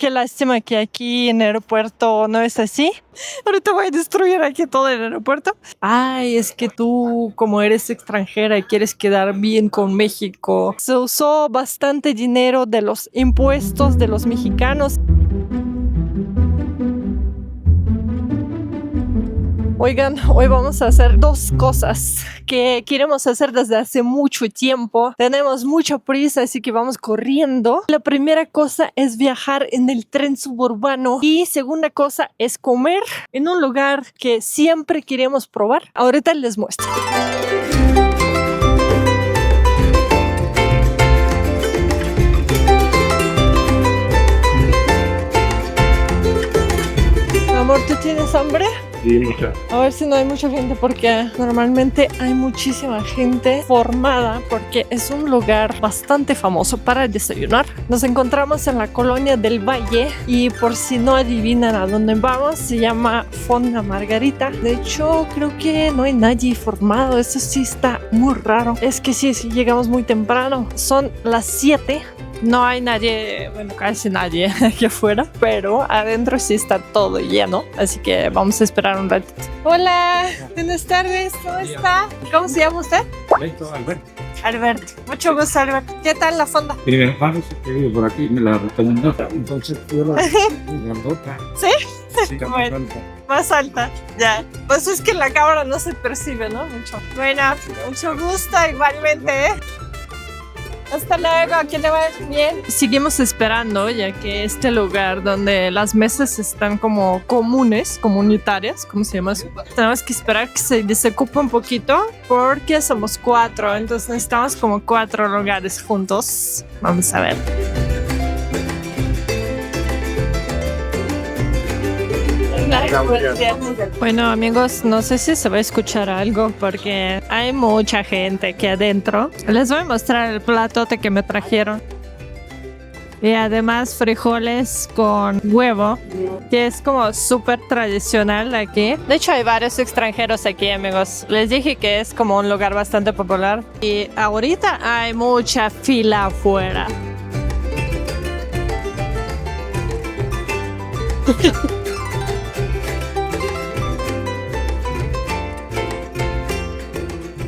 qué lástima que aquí en el aeropuerto no es así. Ahorita voy a destruir aquí todo el aeropuerto. Ay, es que tú, como eres extranjera y quieres quedar bien con México, se usó bastante dinero de los impuestos de los mexicanos. Oigan, hoy vamos a hacer dos cosas que queremos hacer desde hace mucho tiempo. Tenemos mucha prisa, así que vamos corriendo. La primera cosa es viajar en el tren suburbano y segunda cosa es comer en un lugar que siempre queremos probar. Ahorita les muestro. Amor, ¿tú tienes hambre? Sí, mucha. A ver si no hay mucha gente porque normalmente hay muchísima gente formada porque es un lugar bastante famoso para desayunar. Nos encontramos en la colonia del Valle y por si no adivinan a dónde vamos, se llama Fonda Margarita. De hecho, creo que no hay nadie formado. Eso sí está muy raro. Es que sí, llegamos muy temprano. Son las 7. No hay nadie, bueno, casi nadie aquí afuera, pero adentro sí está todo lleno, así que vamos a esperar un ratito. Hola, buenas tardes, ¿cómo está? ¿Cómo se llama usted? Alberto. Alberto, mucho gusto, Alberto. ¿Qué tal la fonda? Mi hermano se vive por aquí, me la recomendó, entonces yo la grandota. ¿Sí? Sí, Bueno. Más alta, ya. Pues es que en la cámara no se percibe, ¿no? Mucho. Bueno, mucho gusto igualmente, ¿eh? Hasta luego, que le vaya bien. Seguimos esperando, ya que este lugar donde las mesas están como comunitarias, ¿cómo se llama eso? Tenemos que esperar que se desocupe un poquito porque somos 4, entonces necesitamos como 4 lugares juntos. Vamos a ver. Bueno, amigos, no sé si se va a escuchar algo porque hay mucha gente aquí adentro. Les voy a mostrar el platote que me trajeron. Y además frijoles con huevo, que es como súper tradicional aquí. De hecho, hay varios extranjeros aquí, amigos. Les dije que es como un lugar bastante popular. Y ahorita hay mucha fila afuera.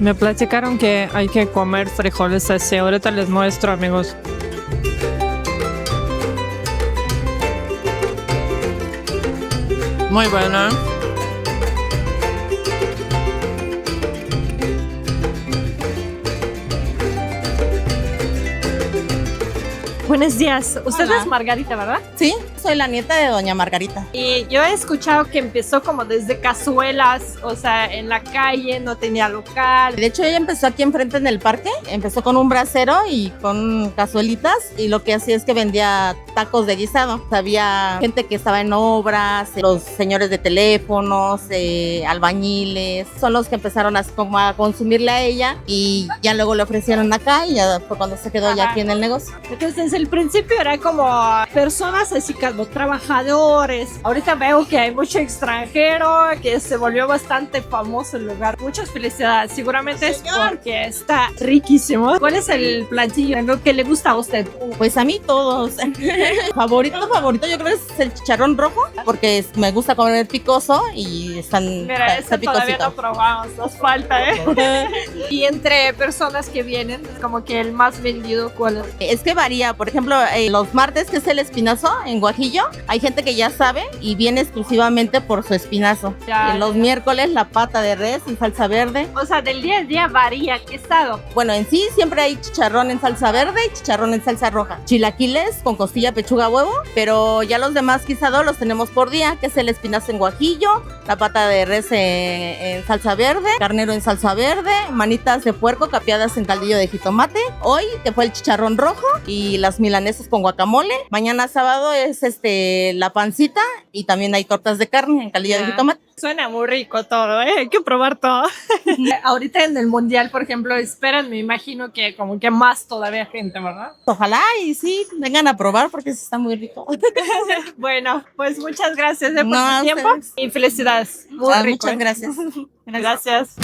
Me platicaron que hay que comer frijoles así. Ahorita les muestro, amigos. Muy buena. Buenos días. Usted Hola. es Margarita, ¿verdad? Sí, soy la nieta de doña Margarita. Y yo he escuchado que empezó como desde cazuelas, o sea, en la calle, no tenía local. De hecho, ella empezó aquí enfrente en el parque. Empezó con un brasero y con cazuelitas. Y lo que hacía es que vendía tacos de guisado. Había gente que estaba en obras, los señores de teléfonos, albañiles. Son los que empezaron como a consumirle a ella. Y ya luego le ofrecieron acá y ya fue cuando se quedó ya aquí en el negocio. Entonces, desde el principio era como personas así como trabajadores. Ahorita veo que hay mucho extranjero, que se volvió bastante famoso el lugar. Muchas felicidades. Seguramente es porque está riquísimo. ¿Cuál es el platillo lo que le gusta a usted? Pues a mí todos. favorito yo creo que es el chicharrón rojo, porque me gusta comer picoso y Mira, ese todavía no probamos, nos falta, ¿eh? Y entre personas que vienen, como que el más vendido, ¿cuál es? Es que varía, por ejemplo, los martes, que es el espinazo en Guajillo, hay gente que ya sabe y viene exclusivamente por su espinazo. Ya, Los miércoles la pata de res en salsa verde. O sea, del día al día varía, ¿qué estado? Bueno, en sí siempre hay chicharrón en salsa verde y chicharrón en salsa roja. Chilaquiles con costilla, pechuga, huevo, pero ya los demás guisados los tenemos por día, que es el espinazo en Guajillo, la pata de res en salsa verde, carnero en salsa verde, manitas de puerco capeadas en caldillo de jitomate. Hoy, que fue el chicharrón rojo y las milanesas con guacamole. Mañana sábado es la pancita y también hay tortas de carne en caldillo de jitomate. Suena muy rico todo, ¿eh? Hay que probar todo. Ahorita en el mundial, por ejemplo, esperan, me imagino que como que más todavía gente, ¿verdad? Ojalá y sí, vengan a probar porque está muy rico. Bueno, pues muchas gracias por No, su tiempo y felicidades. Muy rico. Muchas gracias. Gracias.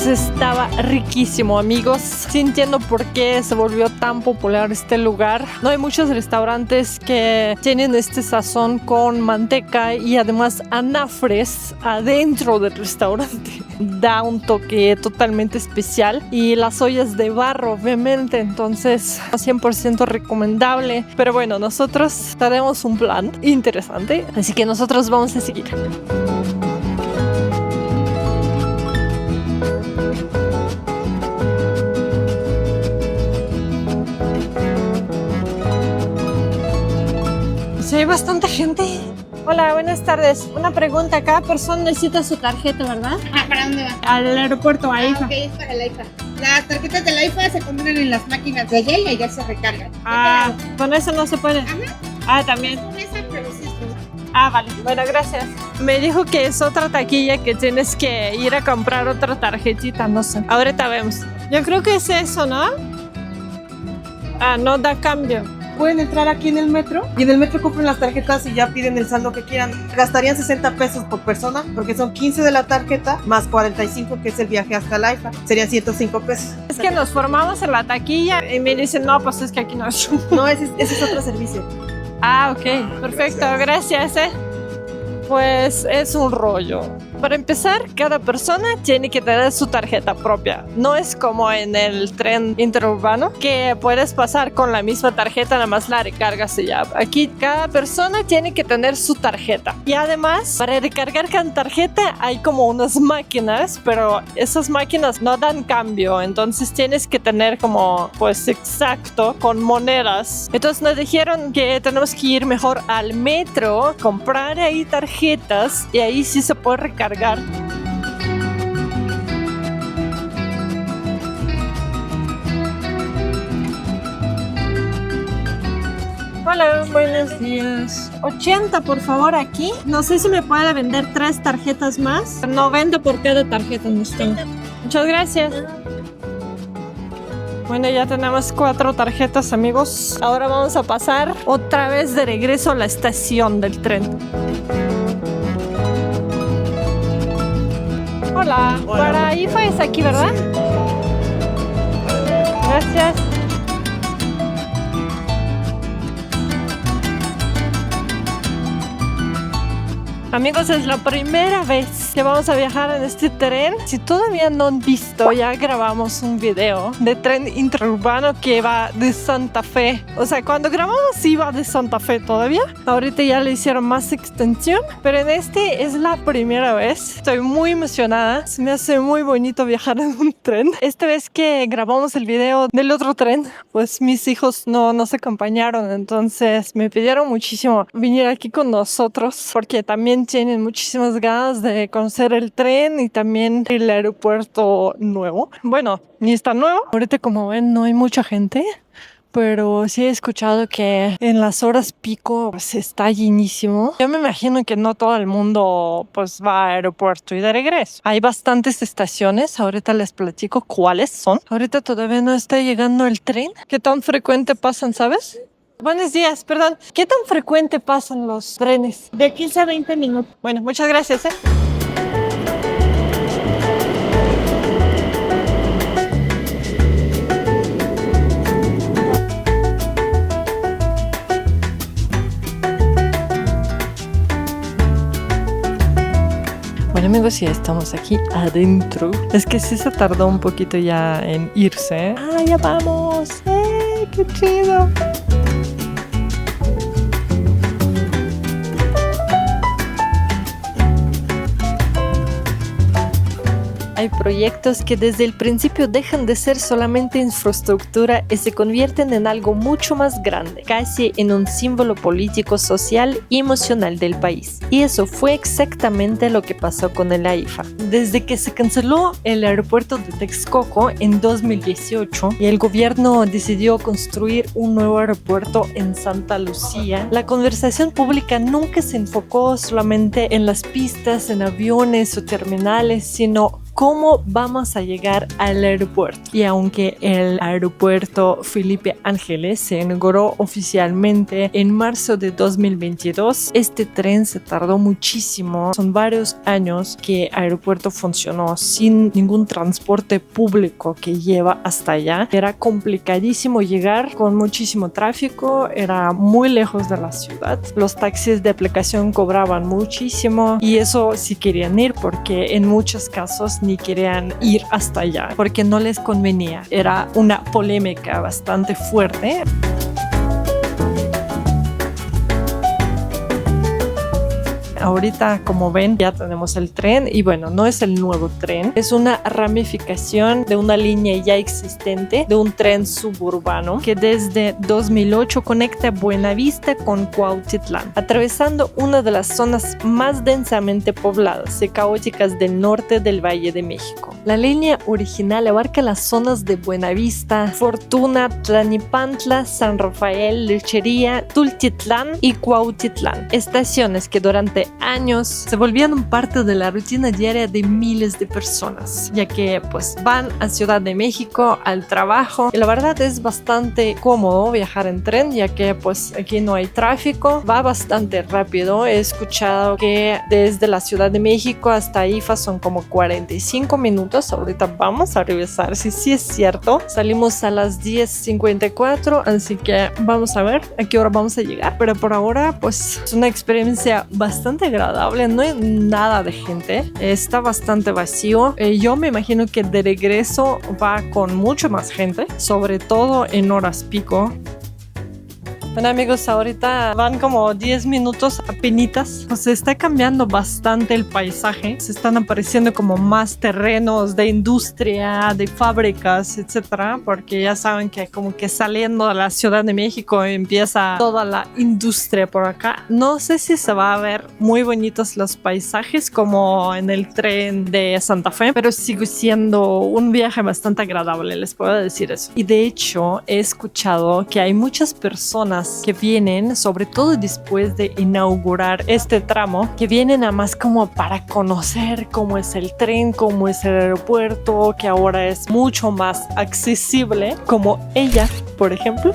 Entonces estaba riquísimo, amigos. Sí entiendo por qué se volvió tan popular este lugar. No hay muchos restaurantes que tienen este sazón con manteca y además anafres adentro del restaurante. Da un toque totalmente especial. Y las ollas de barro, obviamente. Entonces, 100% recomendable. Pero bueno, nosotros tenemos un plan interesante. Así que nosotros vamos a seguir. Sí, hay bastante gente. Hola, buenas tardes. Una pregunta. Cada persona necesita su tarjeta, ¿verdad? ¿Para dónde va? Al aeropuerto, a IFA. Ok, es para el IFA. Las tarjetas del IFA se combinan en las máquinas de allá y allá se recargan. Con eso no se puede. Ajá. También. Con esa, pero sí es Vale. Bueno, gracias. Me dijo que es otra taquilla que tienes que ir a comprar otra tarjetita, no sé. Ahorita vemos. Yo creo que es eso, ¿no? No da cambio. Pueden entrar aquí en el metro y en el metro compran las tarjetas y ya piden el saldo que quieran. Gastarían 60 pesos por persona porque son 15 de la tarjeta más 45 que es el viaje hasta el IFA. Serían 105 pesos. Es que nos formamos en la taquilla y me dicen, no, pues es que aquí no es. No, ese es otro servicio. Ok. Perfecto. Gracias, Pues es un rollo. Para empezar, cada persona tiene que tener su tarjeta propia. No es como en el tren interurbano, que puedes pasar con la misma tarjeta, nada más la recargas y ya. Aquí cada persona tiene que tener su tarjeta. Y además, para recargar cada tarjeta hay como unas máquinas, pero esas máquinas no dan cambio. Entonces tienes que tener como, pues exacto, con monedas. Entonces nos dijeron que tenemos que ir mejor al metro, comprar ahí tarjetas y ahí sí se puede recargar. Hola, buenos días. 80 por favor aquí. No sé si me puede vender 3 tarjetas más. 90 por cada tarjeta, no estoy. Muchas gracias. Bueno, ya tenemos 4 tarjetas, amigos. Ahora vamos a pasar otra vez de regreso a la estación del tren. Hola. Para IFA es aquí, ¿verdad? Gracias. Amigos, es la primera vez que vamos a viajar en este tren. Si todavía no han visto, ya grabamos un video de tren interurbano que va de Santa Fe. O sea, cuando grabamos iba de Santa Fe todavía. Ahorita ya le hicieron más extensión, pero en este es la primera vez. Estoy muy emocionada. Se me hace muy bonito viajar en un tren. Esta vez que grabamos el video del otro tren, pues mis hijos no nos acompañaron. Entonces me pidieron muchísimo venir aquí con nosotros porque también tienen muchísimas ganas de conocer el tren y también el aeropuerto nuevo. Bueno, ni está nuevo. Ahorita, como ven, no hay mucha gente, pero sí he escuchado que en las horas pico pues está llenísimo. Yo me imagino que no todo el mundo pues va al aeropuerto y de regreso. Hay bastantes estaciones, ahorita les platico cuáles son. Ahorita todavía no está llegando el tren. ¿Qué tan frecuente pasan, sabes? Buenos días, perdón. ¿Qué tan frecuente pasan los trenes? de 15 a 20 minutos. Bueno, muchas gracias, Bueno, amigos, ya estamos aquí adentro. Es que sí se tardó un poquito ya en irse. Ya vamos. ¡Qué chido! Hay proyectos que desde el principio dejan de ser solamente infraestructura y se convierten en algo mucho más grande, casi en un símbolo político, social y emocional del país. Y eso fue exactamente lo que pasó con el AIFA. Desde que se canceló el aeropuerto de Texcoco en 2018 y el gobierno decidió construir un nuevo aeropuerto en Santa Lucía, la conversación pública nunca se enfocó solamente en las pistas, en aviones o terminales, sino cómo vamos a llegar al aeropuerto. Y aunque el aeropuerto Felipe Ángeles se inauguró oficialmente en marzo de 2022, este tren se tardó muchísimo. Son varios años que el aeropuerto funcionó sin ningún transporte público que lleva hasta allá. Era complicadísimo llegar, con muchísimo tráfico, era muy lejos de la ciudad. Los taxis de aplicación cobraban muchísimo y eso sí querían ir, porque en muchos casos ni querían ir hasta allá porque no les convenía. Era una polémica bastante fuerte. Ahorita, como ven, ya tenemos el tren y bueno, no es el nuevo tren, es una ramificación de una línea ya existente de un tren suburbano que desde 2008 conecta Buenavista con Cuautitlán, atravesando una de las zonas más densamente pobladas y caóticas del norte del Valle de México. La línea original abarca las zonas de Buenavista, Fortuna, Tlalnepantla, San Rafael, Lechería, Tultitlán y Cuautitlán, estaciones que durante años se volvían parte de la rutina diaria de miles de personas, ya que pues van a Ciudad de México al trabajo y la verdad es bastante cómodo viajar en tren, ya que pues aquí no hay tráfico, va bastante rápido. He escuchado que desde la Ciudad de México hasta IFA son como 45 minutos. Ahorita vamos a revisar si sí es cierto. Salimos a las 10:54, así que vamos a ver a qué hora vamos a llegar, pero por ahora pues es una experiencia bastante agradable. No hay nada de gente, está bastante vacío. Yo me imagino que de regreso va con mucho más gente, sobre todo en horas pico. Bueno amigos, ahorita van como 10 minutos apenitas. Pues se está cambiando bastante el paisaje. Se están apareciendo como más terrenos de industria, de fábricas, etcétera, porque ya saben que como que saliendo de la Ciudad de México empieza toda la industria por acá. No sé si se va a ver muy bonitos los paisajes como en el tren de Santa Fe, pero sigue siendo un viaje bastante agradable, les puedo decir eso. Y de hecho he escuchado que hay muchas personas que vienen, sobre todo después de inaugurar este tramo, que vienen a más como para conocer cómo es el tren, cómo es el aeropuerto, que ahora es mucho más accesible, como ella, por ejemplo.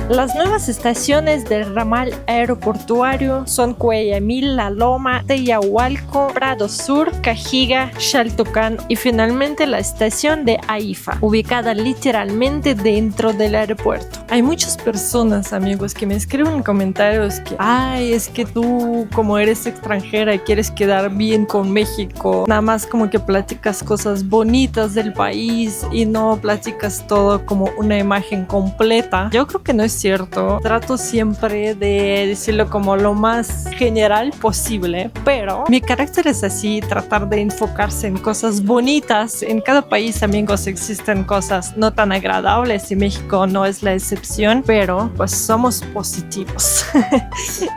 Las nuevas estaciones del ramal aeroportuario son Cuellamil, La Loma, Teyahualco, Prado Sur, Cajiga, Xaltocán y finalmente la estación de AIFA, ubicada literalmente dentro del aeropuerto. Hay muchas personas, amigos, que me escriben en comentarios que ay, es que tú como eres extranjera y quieres quedar bien con México, nada más como que platicas cosas bonitas del país y no platicas todo como una imagen completa. Yo creo que no es cierto. Trato siempre de decirlo como lo más general posible, pero mi carácter es así, tratar de enfocarse en cosas bonitas. En cada país, amigos, existen cosas no tan agradables y México no es la excepción, pero pues somos positivos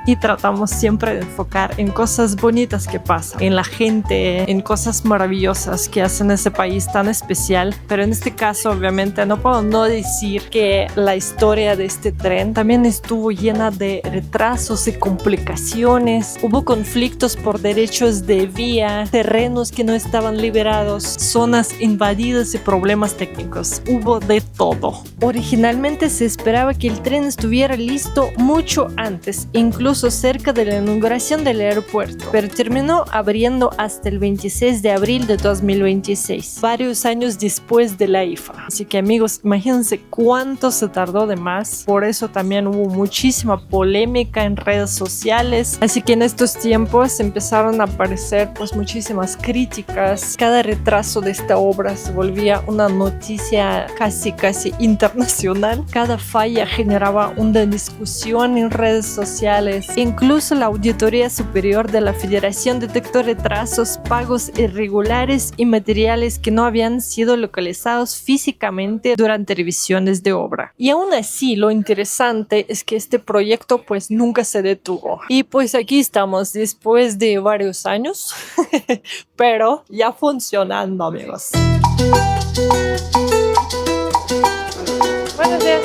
y tratamos siempre de enfocar en cosas bonitas que pasan, en la gente, en cosas maravillosas que hacen ese país tan especial. Pero en este caso, obviamente, no puedo no decir que la historia de este tren también estuvo llena de retrasos y complicaciones. Hubo conflictos por derechos de vía, terrenos que no estaban liberados, zonas invadidas y problemas técnicos. Hubo de todo. Originalmente se esperaba que el tren estuviera listo mucho antes, incluso cerca de la inauguración del aeropuerto, pero terminó abriendo hasta el 26 de abril de 2026, varios años después de la IFA. Así que amigos, imagínense cuánto se tardó de más. Por eso también hubo muchísima polémica en redes sociales, así que en estos tiempos empezaron a aparecer pues muchísimas críticas. Cada retraso de esta obra se volvía una noticia casi internacional. Cada falla generaba una discusión en redes sociales. Incluso la Auditoría Superior de la Federación detectó retrasos, pagos irregulares y materiales que no habían sido localizados físicamente durante revisiones de obra. Y aún así, lo interesante es que este proyecto pues nunca se detuvo. Y pues aquí estamos después de varios años, pero ya funcionando, amigos. Buenos días.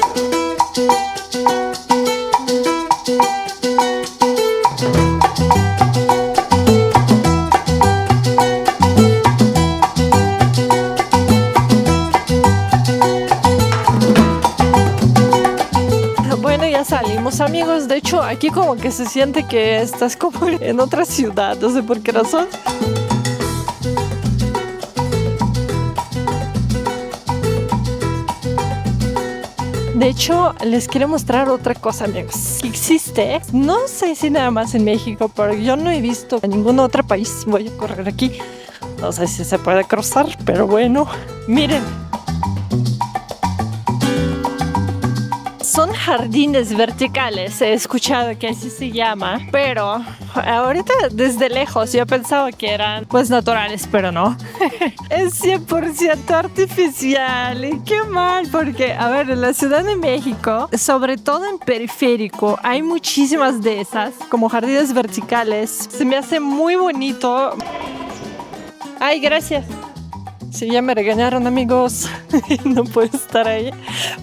Aquí como que se siente que estás como en otra ciudad, no sé por qué razón. De hecho, les quiero mostrar otra cosa, amigos. Existe, no sé si nada más en México, pero yo no he visto en ningún otro país. Voy a correr aquí. No sé si se puede cruzar, pero bueno, miren. Son jardines verticales, he escuchado que así se llama, pero ahorita desde lejos yo pensaba que eran pues naturales, pero no. Es 100% artificial y qué mal, porque a ver, en la Ciudad de México, sobre todo en periférico, hay muchísimas de esas, como jardines verticales. Se me hace muy bonito. Ay, gracias. Sí, ya me regañaron, amigos. No puedo estar ahí.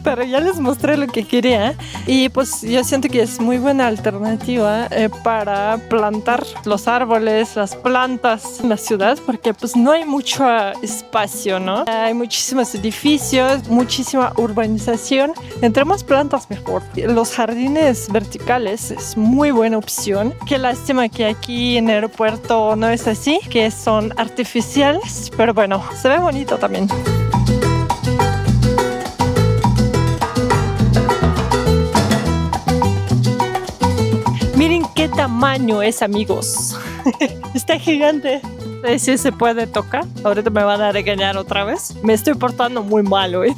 Pero ya les mostré lo que quería. Y pues yo siento que es muy buena alternativa para plantar los árboles, las plantas en la ciudad. Porque pues no hay mucho espacio, ¿no? Hay muchísimos edificios, muchísima urbanización. Entre más plantas, mejor. Los jardines verticales es muy buena opción. Qué lástima que aquí en el aeropuerto no es así, que son artificiales. Pero bueno, se ve bonito también. Miren qué tamaño es, amigos. Está gigante. No sé si se puede tocar. Ahorita me van a regañar otra vez. Me estoy portando muy mal hoy.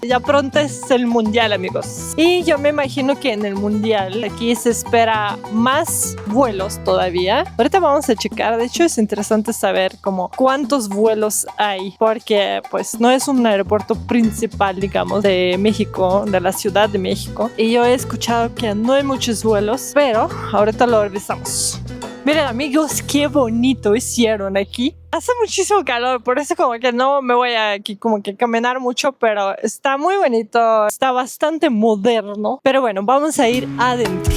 Ya pronto es el mundial, amigos. Y yo me imagino que en el mundial aquí se espera más vuelos todavía. Ahorita vamos a checar. De hecho, es interesante saber como cuántos vuelos hay, porque pues no es un aeropuerto principal, digamos, de México, de la Ciudad de México. Y yo he escuchado que no hay muchos vuelos, pero ahorita lo revisamos. Miren, amigos, qué bonito hicieron aquí. Hace muchísimo calor, por eso como que no me voy a aquí como que caminar mucho, pero está muy bonito, está bastante moderno. Pero bueno, vamos a ir adentro.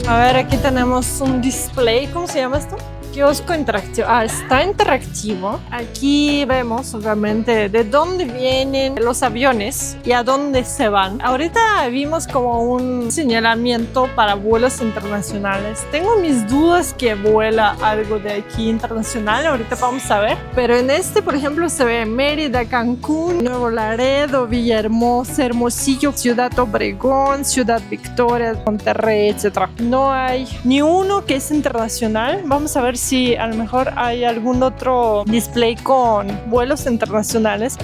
A ver, aquí tenemos un display, ¿cómo se llama esto? Kiosco interactivo. Está interactivo. Aquí vemos obviamente de dónde vienen los aviones y a dónde se van. Ahorita vimos como un señalamiento para vuelos internacionales. Tengo mis dudas que vuela algo de aquí internacional. Ahorita vamos a ver. Pero en este, por ejemplo, se ve Mérida, Cancún, Nuevo Laredo, Villahermosa, Hermosillo, Ciudad Obregón, Ciudad Victoria, Monterrey, etc. No hay ni uno que es internacional. Vamos a ver si a lo mejor hay algún otro display con vuelos internacionales.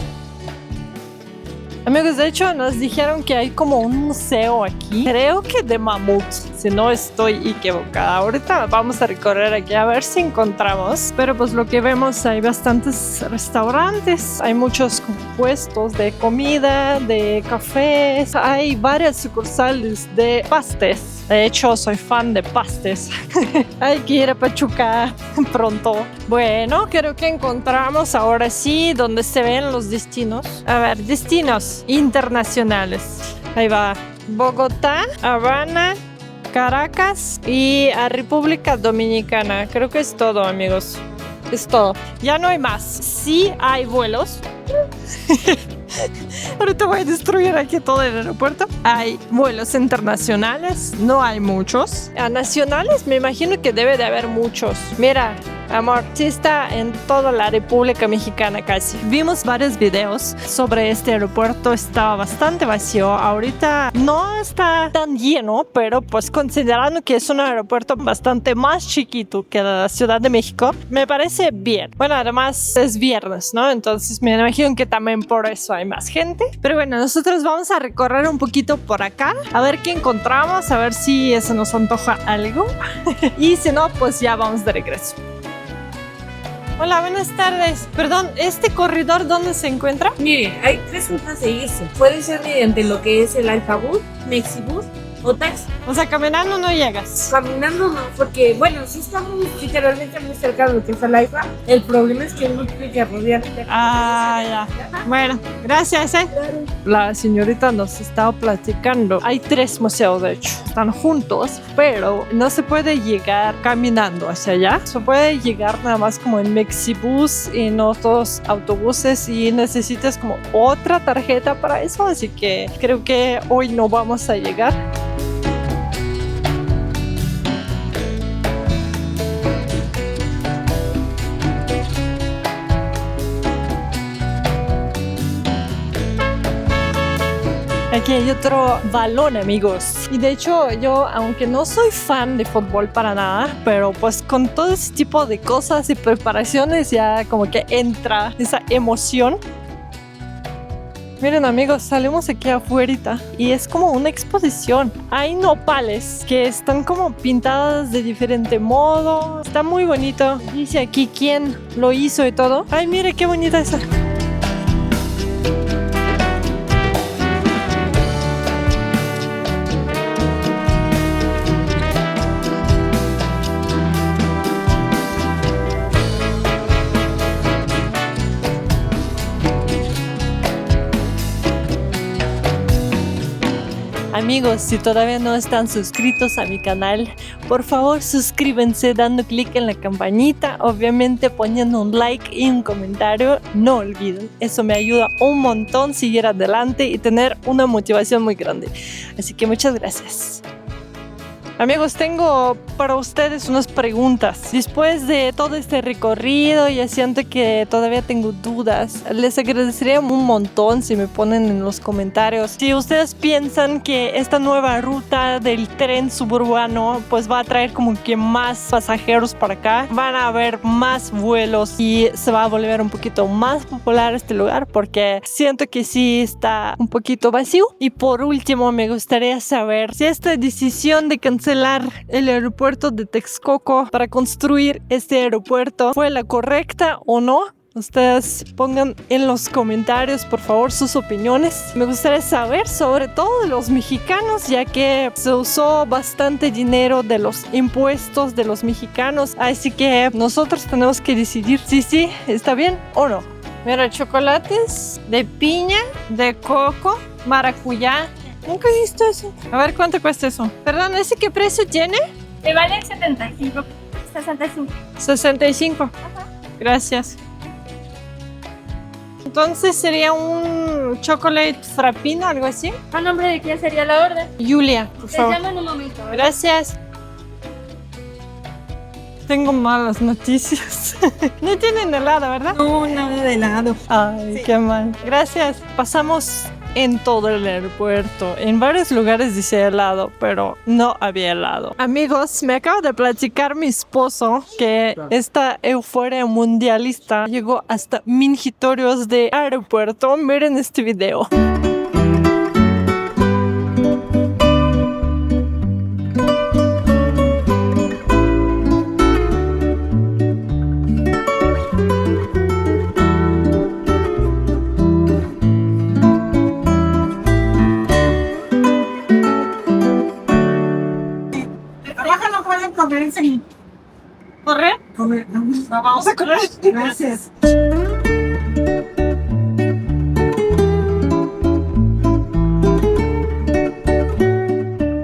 Amigos, de hecho nos dijeron que hay como un museo aquí, creo que de mamuts, si no estoy equivocada. Ahorita vamos a recorrer aquí a ver si encontramos, pero pues lo que vemos, hay bastantes restaurantes, hay muchos puestos de comida, de cafés, hay varias sucursales de pastes. De hecho, soy fan de pastes. Hay que ir a Pachuca pronto. Bueno, creo que encontramos ahora sí donde se ven los destinos. A ver, destinos internacionales. Ahí va. Bogotá, Habana, Caracas y a República Dominicana. Creo que es todo, amigos. Es todo. Ya no hay más. Sí hay vuelos. Ahorita voy a destruir aquí todo el aeropuerto. Hay vuelos internacionales, no hay muchos. A nacionales me imagino que debe de haber muchos. Mira, amor, sí está en toda la República Mexicana casi. Vimos varios videos sobre este aeropuerto, estaba bastante vacío. Ahorita no está tan lleno, pero pues considerando que es un aeropuerto bastante más chiquito que la Ciudad de México, me parece bien. Bueno, además es viernes, ¿no? Entonces me imagino que también por eso hay más gente. Pero bueno, nosotros vamos a recorrer un poquito por acá, a ver qué encontramos, a ver si se nos antoja algo. Y si no, pues ya vamos de regreso. Hola, buenas tardes. Perdón, ¿este corredor dónde se encuentra? Mire, hay tres formas de irse. Puede ser mediante lo que es el Alfabus, Mexibus o taxi. O sea, caminando no llegas. Caminando no, porque bueno, sí estamos literalmente muy cerca de lo que es el AIFA. El problema es que uno tiene que rodear. Ah, ya. Bueno, gracias, La señorita nos estaba platicando. Hay 3 museos, de hecho. Están juntos, pero no se puede llegar caminando hacia allá. Se puede llegar nada más como en Mexibus y en otros autobuses y necesitas como otra tarjeta para eso. Así que creo que hoy no vamos a llegar. Aquí hay otro balón, amigos. Y de hecho, yo, aunque no soy fan de fútbol para nada, pero pues con todo ese tipo de cosas y preparaciones ya como que entra esa emoción. Miren, amigos, salimos aquí afuera y es como una exposición. Hay nopales que están como pintadas de diferente modo. Está muy bonito. Dice aquí quién lo hizo y todo. Ay, mire qué bonita esa. Amigos, si todavía no están suscritos a mi canal, por favor suscríbanse dando clic en la campanita, obviamente poniendo un like y un comentario, no olviden, eso me ayuda un montón a seguir adelante y tener una motivación muy grande. Así que muchas gracias. Amigos, tengo para ustedes unas preguntas. Después de todo este recorrido, ya siento que todavía tengo dudas. Les agradecería un montón si me ponen en los comentarios si ustedes piensan que esta nueva ruta del tren suburbano pues va a traer como que más pasajeros para acá. Van a haber más vuelos y se va a volver un poquito más popular este lugar porque siento que sí está un poquito vacío. Y por último, me gustaría saber si esta decisión de cancelar el aeropuerto de Texcoco para construir este aeropuerto fue la correcta o no. Ustedes pongan en los comentarios, por favor, sus opiniones. Me gustaría saber, sobre todo de los mexicanos, ya que se usó bastante dinero de los impuestos de los mexicanos. Así que nosotros tenemos que decidir si sí está bien o no. Mira, chocolates de piña, de coco, maracuyá. Nunca he visto eso. A ver, ¿cuánto cuesta eso? Perdón, ¿ese qué precio tiene? Me vale 75. 65. 65. Ajá. Gracias. Entonces sería un chocolate frappino, algo así. ¿A nombre de quién sería la orden? Julia, por Te favor. llamo en un momento. ¿Verdad? Gracias. Tengo malas noticias. No tienen helado, ¿verdad? No, nada de helado. Ay, qué mal. Gracias. Pasamos en todo el aeropuerto. En varios lugares dice helado, pero no había helado. Amigos, me acaba de platicar mi esposo que esta euforia mundialista llegó hasta mingitorios de aeropuerto. Miren este video. ¿Correr? Comer. Vamos a correr. Gracias.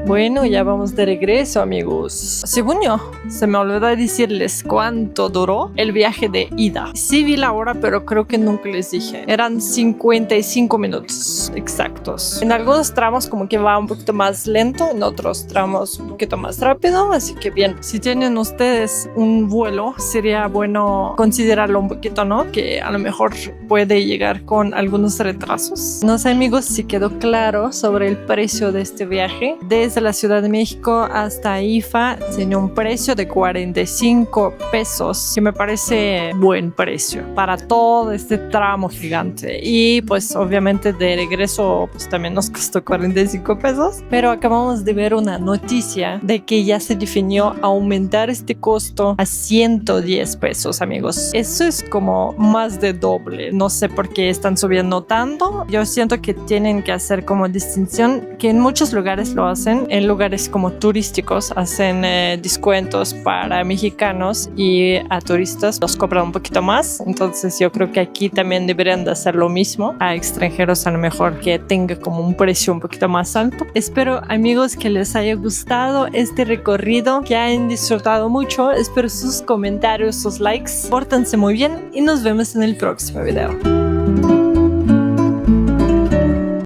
Bueno, ya vamos de regreso, amigos. Según yo, se me olvidó decirles cuánto duró el viaje de ida. Sí vi la hora, pero creo que nunca les dije. Eran 55 minutos exactos. En algunos tramos como que va un poquito más lento, en otros tramos un poquito más rápido. Así que bien, si tienen ustedes un vuelo, sería bueno considerarlo un poquito, ¿no? Que a lo mejor puede llegar con algunos retrasos. No sé, amigos, si quedó claro sobre el precio de este viaje. Desde la Ciudad de México hasta IFA tenía un precio de de 45 pesos, que me parece buen precio para todo este tramo gigante. Y pues obviamente de regreso pues también nos costó 45 pesos, pero acabamos de ver una noticia de que ya se definió aumentar este costo a 110 pesos, amigos. Eso es como más de doble. No sé por qué están subiendo tanto. Yo siento que tienen que hacer como distinción, que en muchos lugares lo hacen, en lugares como turísticos hacen descuentos para mexicanos y a turistas los cobran un poquito más. Entonces yo creo que aquí también deberían de hacer lo mismo a extranjeros, a lo mejor que tenga como un precio un poquito más alto. Espero, amigos, que les haya gustado este recorrido, que hayan disfrutado mucho. Espero sus comentarios, sus likes. Pórtense muy bien y nos vemos en el próximo video.